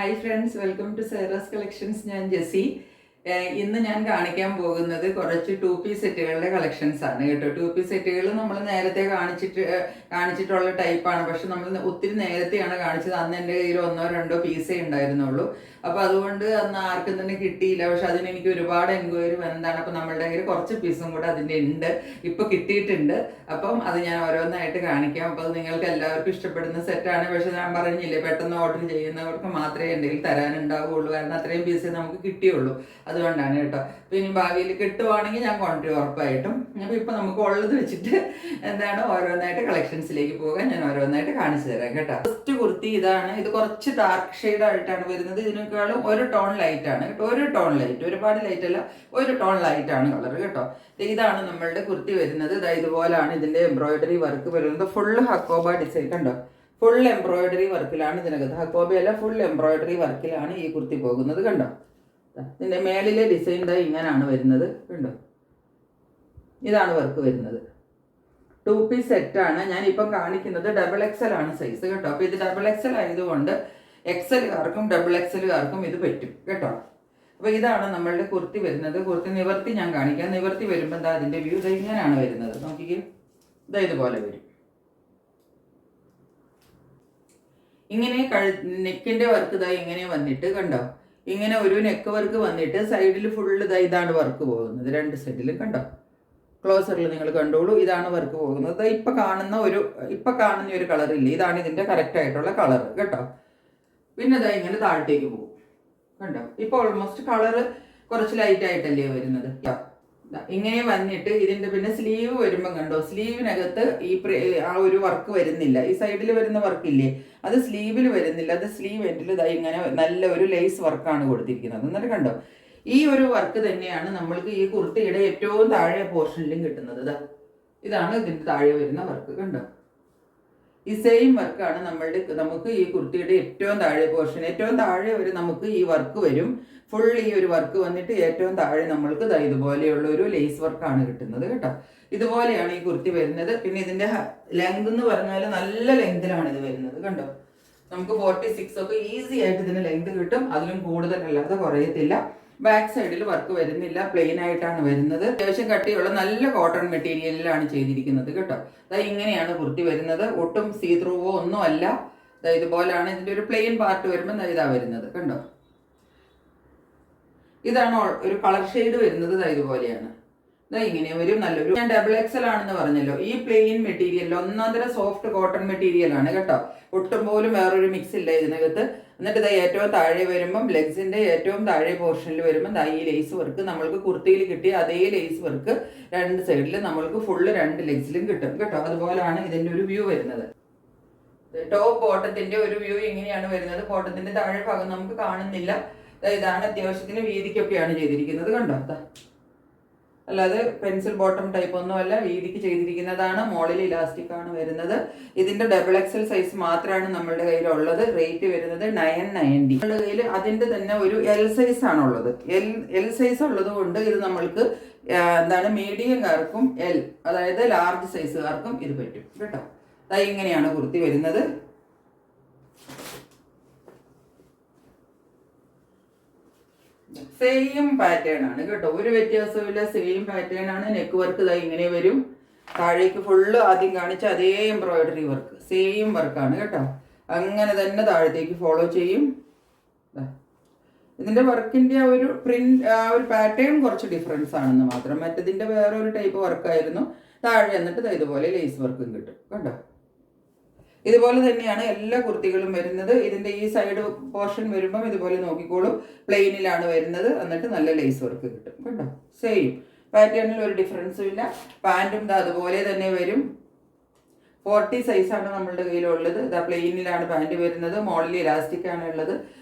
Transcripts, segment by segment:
Hi friends, welcome to Sera's Collections. ഞാൻ ജെസി. ഇന്ന് ഞാൻ കാണിക്കാൻ പോകുന്നത് കുറച്ച് ടു പീസ് സെറ്റുകളുടെ കളക്ഷൻസ് ആണ് കേട്ടോ. ടു പീസ് സെറ്റുകൾ നമ്മൾ നേരത്തെ കാണിച്ചിട്ടുള്ള ടൈപ്പാണ്. പക്ഷെ നമ്മൾ ഒത്തിരി നേരത്തെയാണ് കാണിച്ചത്. അന്ന് എൻ്റെ കയ്യിൽ ഒന്നോ രണ്ടോ പീസേ ഉണ്ടായിരുന്നുള്ളൂ. അപ്പോൾ അതുകൊണ്ട് അന്ന് ആർക്കും തന്നെ കിട്ടിയില്ല. പക്ഷെ അതിന് എനിക്ക് ഒരുപാട് എൻക്വയറി വന്നതാണ്. അപ്പോൾ നമ്മളുടെ കയ്യിൽ കുറച്ച് പീസും കൂടെ അതിൻ്റെ ഉണ്ട്, ഇപ്പോൾ കിട്ടിയിട്ടുണ്ട്. അപ്പം അത് ഞാൻ ഓരോന്നായിട്ട് കാണിക്കാം. അപ്പോൾ അത് നിങ്ങൾക്ക് എല്ലാവർക്കും ഇഷ്ടപ്പെടുന്ന സെറ്റാണ്. പക്ഷെ ഞാൻ പറഞ്ഞില്ലേ, പെട്ടെന്ന് ഓർഡർ ചെയ്യുന്നവർക്ക് മാത്രമേ എൻ്റെ കയ്യിൽ തരാനുണ്ടാവുകയുള്ളൂ. കാരണം അത്രയും പീസേ നമുക്ക് കിട്ടിയുള്ളൂ. അതുകൊണ്ടാണ് കേട്ടോ. അപ്പോൾ ഇനി ഭാവിയിൽ കിട്ടുവാണെങ്കിൽ ഞാൻ കൊണ്ടുവരും ഉറപ്പായിട്ടും. അപ്പോൾ ഇപ്പം നമുക്ക് ഉള്ളത് വെച്ചിട്ട് ഓരോന്നായിട്ട് കളക്ഷൻസിലേക്ക് പോകാൻ ഞാൻ ഓരോന്നായിട്ട് കാണിച്ചു തരാം കേട്ടോ. ഫസ്റ്റ് കുർത്തി ഇതാണ്. ഇത് കുറച്ച് ഡാർക്ക് ഷെയ്ഡ് ആയിട്ടാണ് വരുന്നത്. ഇതിനേക്കാളും ഒരു ടോൺ ലൈറ്റ് ആണ് കേട്ടോ. ഒരു ടോൺ ലൈറ്റ്, ഒരുപാട് ലൈറ്റ് അല്ല, ഒരു ടോൺ ലൈറ്റ് ആണ് കളർ കേട്ടോ. ഇതാണ് നമ്മളുടെ കുർത്തി വരുന്നത്. ഇതുപോലാണ് ഇതിന്റെ എംബ്രോയിഡറി വർക്ക് വരുന്നത്. ഫുള്ള് ഹക്കോബ ഡിസൈൻ കണ്ടോ. ഫുൾ എംബ്രോയിഡറി വർക്കിലാണ് ഇതിനകത്ത്. ഹക്കോബയല്ല, ഫുൾ എംബ്രോയിഡറി വർക്കിലാണ് ഈ കുർത്തി പോകുന്നത് കണ്ടോ. ഇതിന്റെ മേളിലെ ഡിസൈൻ ഇങ്ങനെയാണ് വരുന്നത് കണ്ടോ. ഇതാണ് വർക്ക് വരുന്നത്. ടു പീസ് സെറ്റാണ് ഞാൻ ഇപ്പം കാണിക്കുന്നത്. ഡബിൾ എക്സൽ ആണ് സൈസ് കേട്ടോ. അപ്പോൾ ഇത് ഡബിൾ എക്സൽ ആയതുകൊണ്ട് എക്സലുകാർക്കും ഡബിൾ എക്സലുകാർക്കും ഇത് പറ്റും കേട്ടോ. അപ്പോൾ ഇതാണ് നമ്മളുടെ കുർത്തി വരുന്നത്. കുർത്തി നിവർത്തി ഞാൻ കാണിക്കാം. നിവർത്തി വരുമ്പോൾ അതിന്റെ വ്യൂ ഇങ്ങനെയാണ് വരുന്നത്. നോക്കിക്കേ, ഇതുപോലെ വരും. ഇങ്ങനെ നെക്കിന്റെ വർക്ക് ഇങ്ങനെ വന്നിട്ട് കണ്ടോ. ഇങ്ങനെ ഒരു നെക്ക് വർക്ക് വന്നിട്ട് സൈഡിൽ ഫുള്ള് ഇതാണ് വർക്ക് പോകുന്നത്. രണ്ട് സൈഡിലും കണ്ടോ. ക്ലോസറിൽ നിങ്ങൾ കണ്ടോളൂ. ഇതാണ് വർക്ക് പോകുന്നത്. ഇപ്പൊ കാണുന്ന ഒരു കളർ ഇല്ലേ, ഇതാണ് ഇതിന്റെ കറക്റ്റ് ആയിട്ടുള്ള കളർ കേട്ടോ. പിന്നെ ഇങ്ങനെ താഴത്തേക്ക് പോകും കണ്ടോ. ഇപ്പൊ ഓൾമോസ്റ്റ് കളറ് കുറച്ച് ലൈറ്റ് ആയിട്ടല്ലേ വരുന്നത്. ഇങ്ങനെ വന്നിട്ട് ഇതിന്റെ പിന്നെ സ്ലീവ് വരുമ്പോൾ കണ്ടോ, സ്ലീവിനകത്ത് ആ ഒരു വർക്ക് വരുന്നില്ല. ഈ സൈഡിൽ വരുന്ന വർക്ക് ഇല്ലേ, അത് സ്ലീവിൽ വരുന്നില്ല. അത് സ്ലീവ് എൻഡിൽ ഇങ്ങനെ നല്ല ഒരു ലേസ് വർക്കാണ് കൊടുത്തിരിക്കുന്നത്. എന്നിട്ട് കണ്ടോ, ഈ ഒരു വർക്ക് തന്നെയാണ് നമ്മൾക്ക് ഈ കുർത്തിയുടെ ഏറ്റവും താഴെ പോർഷനിലും കിട്ടുന്നത്. ഇതാണ് ഇതിന്റെ താഴെ വരുന്ന വർക്ക് കണ്ടോ. ഈ സെയിം വർക്കാണ് നമുക്ക് ഈ കുർത്തിയുടെ ഏറ്റവും താഴെ പോർഷൻ, ഏറ്റവും താഴെ വരെ നമുക്ക് ഈ വർക്ക് വരും. ഫുൾ ഈ ഒരു വർക്ക് വന്നിട്ട് ഏറ്റവും താഴെ നമ്മൾക്ക് ഇതുപോലെയുള്ള ഒരു ലേസ് വർക്കാണ് കിട്ടുന്നത് കേട്ടോ. ഇതുപോലെയാണ് ഈ കുർത്തി വരുന്നത്. പിന്നെ ഇതിന്റെ ലെങ്ത് എന്ന് പറഞ്ഞാൽ നല്ല ലെങ്തിലാണ് ഇത് വരുന്നത് കണ്ടോ. നമുക്ക് 46 ഒക്കെ ഈസി ആയിട്ട് ഇതിന് ലെങ്ത് കിട്ടും. അതിലും കൂടുതലല്ലാതെ കുറയത്തില്ല. ബാക്ക് സൈഡിൽ വർക്ക് വരുന്നില്ല, പ്ലെയിൻ ആയിട്ടാണ് വരുന്നത്. അത്യാവശ്യം കട്ടിയുള്ള നല്ല കോട്ടൺ മെറ്റീരിയലിലാണ് ചെയ്തിരിക്കുന്നത് കേട്ടോ. ഇങ്ങനെയാണ് കുർത്തി വരുന്നത്. ഒട്ടും സീ ത്രൂവോ ഒന്നും അല്ല. ഇതുപോലാണ് ഇതിന്റെ ഒരു പ്ലെയിൻ പാർട്ട് വരുമ്പോൾ ഇതാ വരുന്നത് കണ്ടോ. ഇതാണ് ഒരു കളർ ഷെയ്ഡ് വരുന്നത്. ഇതുപോലെയാണ്. ഇങ്ങനെ വരും. നല്ലൊരു, ഞാൻ ഡബിൾ എക്സൽ ആണെന്ന് പറഞ്ഞല്ലോ. ഈ പ്ലെയിൻ മെറ്റീരിയൽ ഒന്നാന്തര സോഫ്റ്റ് കോട്ടൺ മെറ്റീരിയൽ ആണ് കേട്ടോ. ഒട്ടും പോലും വേറൊരു മിക്സ് ഇല്ല ഇതിനകത്ത്. എന്നിട്ട് ഏറ്റവും താഴെ വരുമ്പം ലെഗ്സിന്റെ ഏറ്റവും താഴെ പോർഷനിൽ വരുമ്പോൾ ഈ ലേസ് വർക്ക് നമ്മൾക്ക് കുർത്തിയിൽ കിട്ടിയ അതേ ലേസ് വർക്ക് രണ്ട് സൈഡിൽ നമ്മൾക്ക് ഫുള്ള് രണ്ട് ലെഗ്സിലും കിട്ടും കേട്ടോ. അതുപോലാണ് ഇതിന്റെ ഒരു വ്യൂ വരുന്നത്. ടോപ്പ് ബോട്ടത്തിന്റെ ഒരു വ്യൂ ഇങ്ങനെയാണ് വരുന്നത്. ബോട്ടത്തിന്റെ താഴെ ഭാഗം നമുക്ക് കാണുന്നില്ല. ഇതാണ് അത്യാവശ്യത്തിന് വീതിക്കൊക്കെയാണ് ചെയ്തിരിക്കുന്നത് കണ്ടോ. അല്ലാതെ പെൻസിൽ ബോട്ടം ടൈപ്പ് ഒന്നുമല്ല, വീതിക്ക് ചെയ്തിരിക്കുന്നതാണ്. മോളിൽ ഇലാസ്റ്റിക് ആണ് വരുന്നത്. ഇതിന്റെ ഡബിൾ എക്സൽ സൈസ് മാത്രമാണ് നമ്മളുടെ കയ്യിലുള്ളത്. റേറ്റ് വരുന്നത് 990. നമ്മുടെ കയ്യിൽ അതിന്റെ തന്നെ ഒരു എൽ സൈസ് ആണുള്ളത്. എൽ സൈസ് ഉള്ളത് കൊണ്ട് ഇത് നമ്മൾക്ക് മീഡിയംകാർക്കും അതായത് ലാർജ് സൈസുകാർക്കും ഇത് പറ്റും കേട്ടോ. ഇങ്ങനെയാണ് കുർത്തി വരുന്നത്. സെയിം പാറ്റേൺ ആണ് കേട്ടോ, ഒരു വ്യത്യാസമില്ല. സെയിം പാറ്റേൺ ആണ്. നെക്ക് വർക്ക് ഇങ്ങനെ വരും. താഴേക്ക് ഫുള്ള് ആദ്യം കാണിച്ച അതേ എംബ്രോയിഡറി വർക്ക്, സെയിം വർക്കാണ് കേട്ടോ. അങ്ങനെ തന്നെ താഴത്തേക്ക് ഫോളോ ചെയ്യും. ഇതിന്റെ വർക്കിന്റെ ഒരു പ്രിന്റ്, ഒരു പാറ്റേൺ കുറച്ച് ഡിഫറൻസ് ആണെന്ന് മാത്രം. മറ്റതിന്റെ വേറൊരു ടൈപ്പ് വർക്കായിരുന്നു. താഴെ എന്നിട്ട് ഇതുപോലെ ലേസ് വർക്കും കിട്ടും കണ്ടോ. ഇതുപോലെ തന്നെയാണ് എല്ലാ കുർത്തികളും വരുന്നത്. ഇതിന്റെ ഈ സൈഡ് പോർഷൻ വരുമ്പം ഇതുപോലെ നോക്കിക്കോളും. പ്ലെയിനിലാണ് വരുന്നത്. എന്നിട്ട് നല്ല ലേസ് വർക്ക് കിട്ടും കേട്ടോ. സെയിം പാറ്റേണിൽ ഒരു ഡിഫറൻസും ഇല്ല. പാൻറ്റും അതുപോലെ തന്നെ വരും. 40 സൈസാണ് നമ്മളുടെ കയ്യിലുള്ളത്. പ്ലെയിനിലാണ് പാൻറ് വരുന്നത്. മോളിൽ ഇലാസ്റ്റിക് ആണ് ഉള്ളത്.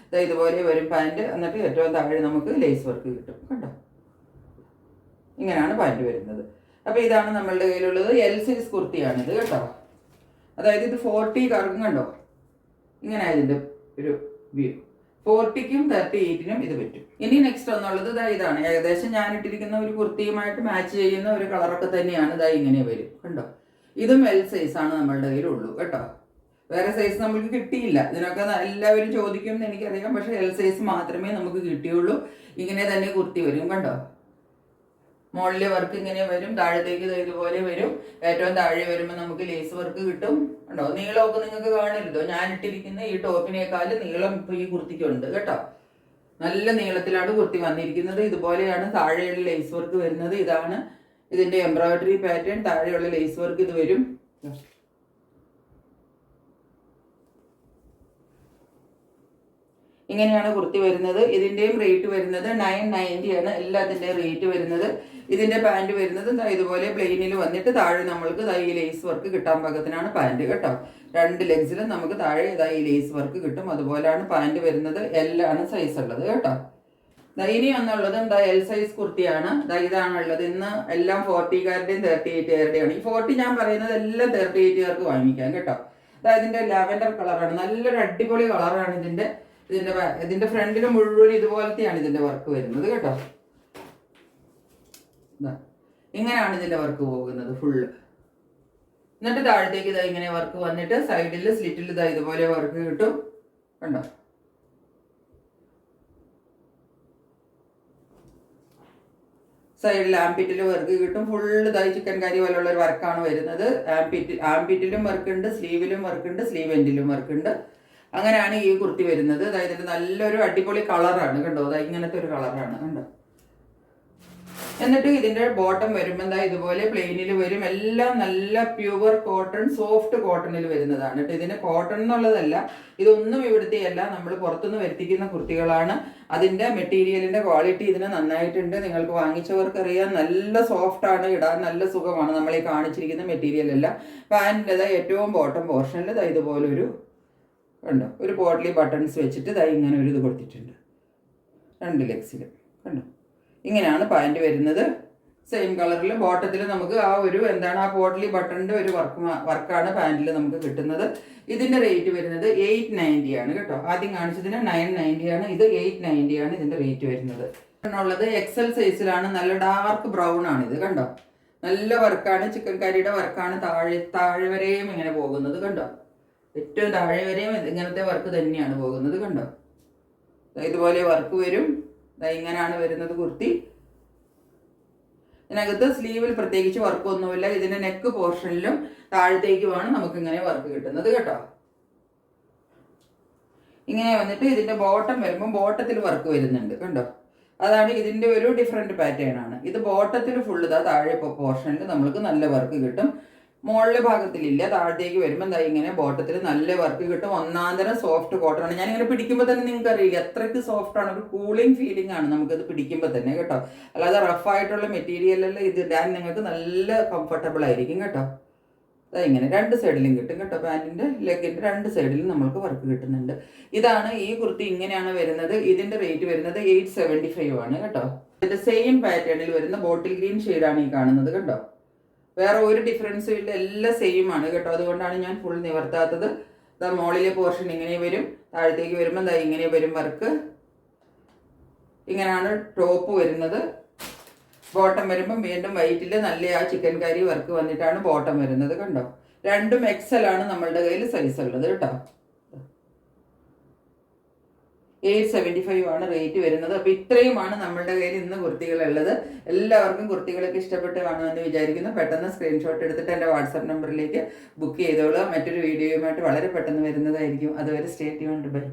ഇതുപോലെ വരും പാൻറ്. എന്നിട്ട് ഏറ്റവും താഴെ നമുക്ക് ലേസ് വർക്ക് കിട്ടും കണ്ടോ. ഇങ്ങനെയാണ് പാൻറ് വരുന്നത്. അപ്പോൾ ഇതാണ് നമ്മളുടെ കയ്യിലുള്ളത്. എൽ സൈസ് കുർത്തിയാണിത് കേട്ടോ. അതായത് ഇത് 40കാർക്കും കണ്ടോ. ഇങ്ങനെ ഇതിന്റെ ഒരു വ്യൂ. 40ക്കും 38നും ഇത് പറ്റും. ഇനി നെക്സ്റ്റ് ഒന്നുള്ളത് ഇതാണ്. ഏകദേശം ഞാൻ ഇട്ടിരിക്കുന്ന ഒരു കുർത്തിയുമായിട്ട് മാച്ച് ചെയ്യുന്ന ഒരു കളറൊക്കെ തന്നെയാണ്. ഇങ്ങനെ വരും കണ്ടോ. ഇതും എൽ സൈസ് ആണ് നമ്മളുടെ കയ്യിലുള്ളൂ കേട്ടോ. വേറെ സൈസ് നമുക്ക് കിട്ടിയില്ല. ഇതിനൊക്കെ എല്ലാവരും ചോദിക്കും എന്ന് എനിക്കറിയാം, പക്ഷേ എൽ സൈസ് മാത്രമേ നമുക്ക് കിട്ടിയുള്ളൂ. ഇങ്ങനെ തന്നെ കുർത്തി വരും കണ്ടോ. മുകളിലെ വർക്ക് ഇങ്ങനെ വരും, താഴത്തേക്ക് ഇതുപോലെ വരും. ഏറ്റവും താഴെ വരുമ്പോൾ നമുക്ക് ലേസ് വർക്ക് കിട്ടും കണ്ടോ. നീളമൊക്കെ നിങ്ങൾക്ക് കാണരുതോ, ഞാൻ ഇട്ടിരിക്കുന്ന ഈ ടോപ്പിനേക്കാൾ നീളം ഇപ്പോൾ ഈ കുർത്തിക്കുണ്ട് കേട്ടോ. നല്ല നീളത്തിലാണ് കുർത്തി വന്നിരിക്കുന്നത്. ഇതുപോലെയാണ് താഴെയുള്ള ലേസ് വർക്ക് വരുന്നത്. ഇതാണ് ഇതിന്റെ എംബ്രോയിഡറി പാറ്റേൺ. താഴെയുള്ള ലേസ് വർക്ക് ഇത് വരും. ഇങ്ങനെയാണ് കുർത്തി വരുന്നത്. ഇതിന്റെയും റേറ്റ് വരുന്നത് 990 ആണ് എല്ലാത്തിൻ്റെയും റേറ്റ് വരുന്നത്. ഇതിന്റെ പാൻറ് വരുന്നത് ഇതുപോലെ പ്ലെയിനിൽ വന്നിട്ട് താഴെ നമ്മൾക്ക് ഈ ലേസ് വർക്ക് കിട്ടാൻ പാകത്തിനാണ് പാൻറ് കേട്ടോ. 2 ലെഗ്സിലും നമുക്ക് താഴെ ഈ ലേസ് വർക്ക് കിട്ടും. അതുപോലെയാണ് പാൻറ് വരുന്നത്. എൽ ആണ് സൈസ് ഉള്ളത് കേട്ടോ. ഇനി ഒന്നുള്ളത് എൽ സൈസ് കുർത്തിയാണ്. ഇതാണുള്ളത്. ഇന്ന് എല്ലാം 40കാരുടെയും 38കാരുടെയാണ്. ഈ 40 ഞാൻ പറയുന്നത് എല്ലാം 38കാർക്ക് വാങ്ങിക്കാം കേട്ടോ. ഇതിന്റെ ലാവൻഡർ കളറാണ്, നല്ലൊരു അടിപൊളി കളറാണ് ഇതിന്റെ. ഇതിന്റെ ഫ്രണ്ടിൽ മുഴുവൻ ഇതുപോലത്തെയാണ് ഇതിന്റെ വർക്ക് വരുന്നത് കേട്ടോ. ഇങ്ങനെയാണ് ഇതിന്റെ വർക്ക് പോകുന്നത് ഫുള്ള്. എന്നിട്ട് താഴത്തേക്ക് ഇങ്ങനെ വർക്ക് വന്നിട്ട് സൈഡിൽ സ്ലിറ്റിൽ ഇതുപോലെ വർക്ക് കിട്ടും കണ്ടോ. സൈഡിൽ ആംപിറ്റിൽ വർക്ക് കിട്ടും. ഫുള്ള് ചിക്കൻ കറി പോലുള്ള ഒരു വർക്കാണ് വരുന്നത്. ആംപിറ്റിലും വർക്ക് ഉണ്ട്, സ്ലീവിലും വർക്ക് ഉണ്ട്, സ്ലീവ് എൻഡിലും വർക്ക് ഉണ്ട്. അങ്ങനെയാണ് ഈ കുർത്തി വരുന്നത്. അതായത് നല്ലൊരു അടിപൊളി കളറാണ് കണ്ടോ. ഇങ്ങനത്തെ ഒരു കളറാണ് കണ്ടോ. എന്നിട്ട് ഇതിന്റെ ബോട്ടം വരുമ്പോൾ ഇതുപോലെ പ്ലെയിനിൽ വരും. എല്ലാം നല്ല പ്യുവർ കോട്ടൺ, സോഫ്റ്റ് കോട്ടണിൽ വരുന്നതാണ് കേട്ടോ. ഇതിന് കോട്ടൺ എന്നുള്ളതല്ല, ഇതൊന്നും ഇവിടുത്തെയല്ല, നമ്മൾ പുറത്തുനിന്ന് വരുത്തിക്കുന്ന കുർത്തികളാണ്. അതിന്റെ മെറ്റീരിയലിന്റെ ക്വാളിറ്റി ഇതിന് നന്നായിട്ടുണ്ട്. നിങ്ങൾക്ക് വാങ്ങിച്ചവർക്കറിയാം, നല്ല സോഫ്റ്റ് ആണ്, ഇടാൻ നല്ല സുഖമാണ്. നമ്മൾ ഈ കാണിച്ചിരിക്കുന്ന മെറ്റീരിയൽ അല്ല. പാൻറ്റിൻ്റെ ഏറ്റവും ബോട്ടം പോർഷനിൽ ഇതുപോലൊരു കണ്ടോ, ഒരു പോട്ട്ലി ബട്ടൺസ് വെച്ചിട്ട് ഇങ്ങനെ ഒരു ഇത് കൊടുത്തിട്ടുണ്ട് 2 ലെഗ്സിൽ കണ്ടോ. ഇങ്ങനെയാണ് പാൻറ് വരുന്നത്. സെയിം കളറിൽ ബോട്ടത്തിൽ നമുക്ക് ആ പോട്ട്ലി ബട്ടണിന്റെ ഒരു വർക്കാണ് പാൻറ്റിൽ നമുക്ക് കിട്ടുന്നത്. ഇതിന്റെ റേറ്റ് വരുന്നത് 890 ആണ് കേട്ടോ. ആദ്യം കാണിച്ചതിന് 990 ആണ്, ഇത് 890 ആണ് ഇതിന്റെ റേറ്റ് വരുന്നത്. ഉള്ളത് എക്സൽ സൈസിലാണ്. നല്ല ഡാർക്ക് ബ്രൗൺ ആണ് ഇത് കണ്ടോ. നല്ല വർക്കാണ്, ചിക്കൻ കറിയുടെ വർക്കാണ്. താഴെ വരെയും ഇങ്ങനെ പോകുന്നത് കണ്ടോ. ഏറ്റവും താഴെ വരെയും ഇങ്ങനത്തെ വർക്ക് തന്നെയാണ് പോകുന്നത് കണ്ടോ. ഇതുപോലെ വർക്ക് വരും. ഇങ്ങനെയാണ് വരുന്നത് കുർത്തി. ഇതിനകത്ത് സ്ലീവിൽ പ്രത്യേകിച്ച് വർക്കൊന്നുമില്ല. ഇതിന്റെ നെക്ക് പോർഷനിലും താഴത്തേക്കുമാണ് നമുക്ക് ഇങ്ങനെ വർക്ക് കിട്ടുന്നത് കേട്ടോ. ഇങ്ങനെ വന്നിട്ട് ഇതിന്റെ ബോട്ടം വരുമ്പോൾ ബോട്ടത്തിൽ വർക്ക് വരുന്നുണ്ട് കണ്ടോ. അതാണ് ഇതിന്റെ ഒരു ഡിഫറെന്റ് പാറ്റേൺ ആണ്. ഇത് ബോട്ടത്തിൽ ഫുള്ള് താഴെ പോർഷനിൽ നമുക്ക് നല്ല വർക്ക് കിട്ടും. മുകളിലെ ഭാഗത്തിലില്ല, താഴത്തേക്ക് വരുമ്പോൾ ഇങ്ങനെ ബോട്ടത്തിൽ നല്ല വർക്ക് കിട്ടും. ഒന്നാന്തരം സോഫ്റ്റ് കോട്ടൺ ആണ്. ഞാനിങ്ങനെ പിടിക്കുമ്പോൾ തന്നെ നിങ്ങൾക്ക് അറിയില്ല എത്രയ്ക്ക് സോഫ്റ്റ് ആണ്. ഒരു കൂളിംഗ് ഫീലിംഗ് ആണ് നമുക്കത് പിടിക്കുമ്പോൾ തന്നെ കേട്ടോ. അല്ലാതെ റഫായിട്ടുള്ള മെറ്റീരിയലെല്ലാം ഇത് ഇടാൻ നിങ്ങൾക്ക് നല്ല കംഫർട്ടബിൾ ആയിരിക്കും കേട്ടോ. ഇങ്ങനെ 2 സൈഡിലും കിട്ടും കേട്ടോ. പാൻറ്റിന്റെ ലെഗിന്റെ 2 സൈഡിലും നമ്മൾക്ക് വർക്ക് കിട്ടുന്നുണ്ട്. ഇതാണ് ഈ കുർത്തി. ഇങ്ങനെയാണ് വരുന്നത്. ഇതിന്റെ റേറ്റ് വരുന്നത് 875 ആണ് കേട്ടോ. ഇതിന്റെ സെയിം പാറ്റേണിൽ വരുന്ന ബോട്ടിൽ ഗ്രീൻ ഷെയ്ഡാണ് ഈ കാണുന്നത് കണ്ടോ. വേറെ ഒരു ഡിഫറൻസും ഇല്ല, എല്ലാം സെയിം ആണ് കേട്ടോ. അതുകൊണ്ടാണ് ഞാൻ ഫുൾ നിവർത്താത്തത്. മോളിലെ പോർഷൻ ഇങ്ങനെ വരും, താഴത്തേക്ക് വരുമ്പോൾ ഇങ്ങനെ വരും വർക്ക്. ഇങ്ങനെയാണ് ടോപ്പ് വരുന്നത്. ബോട്ടം വരുമ്പം വീണ്ടും വൈറ്റിൽ നല്ല ആ ചിക്കൻ കറി വർക്ക് വന്നിട്ടാണ് ബോട്ടം വരുന്നത് കണ്ടോ. 2ഉം എക്സൽ ആണ് നമ്മളുടെ കയ്യിൽ സൈസ് ഉള്ളത് കേട്ടോ. 875 ആണ് റേറ്റ് വരുന്നത്. അപ്പോൾ ഇത്രയുമാണ് നമ്മളുടെ കയ്യിൽ ഇന്ന് കുർത്തികളുള്ളത്. എല്ലാവർക്കും കുർത്തികളൊക്കെ ഇഷ്ടപ്പെട്ട് കാണുമെന്ന് വിചാരിക്കുന്നു. പെട്ടെന്ന് സ്ക്രീൻഷോട്ട് എടുത്തിട്ട് എൻ്റെ വാട്സാപ്പ് നമ്പറിലേക്ക് ബുക്ക് ചെയ്തോളുക. മറ്റൊരു വീഡിയോയുമായിട്ട് വളരെ പെട്ടെന്ന് വരുന്നതായിരിക്കും. അതുവരെ സ്റ്റേ ട്യൂൺഡ്. ബൈ.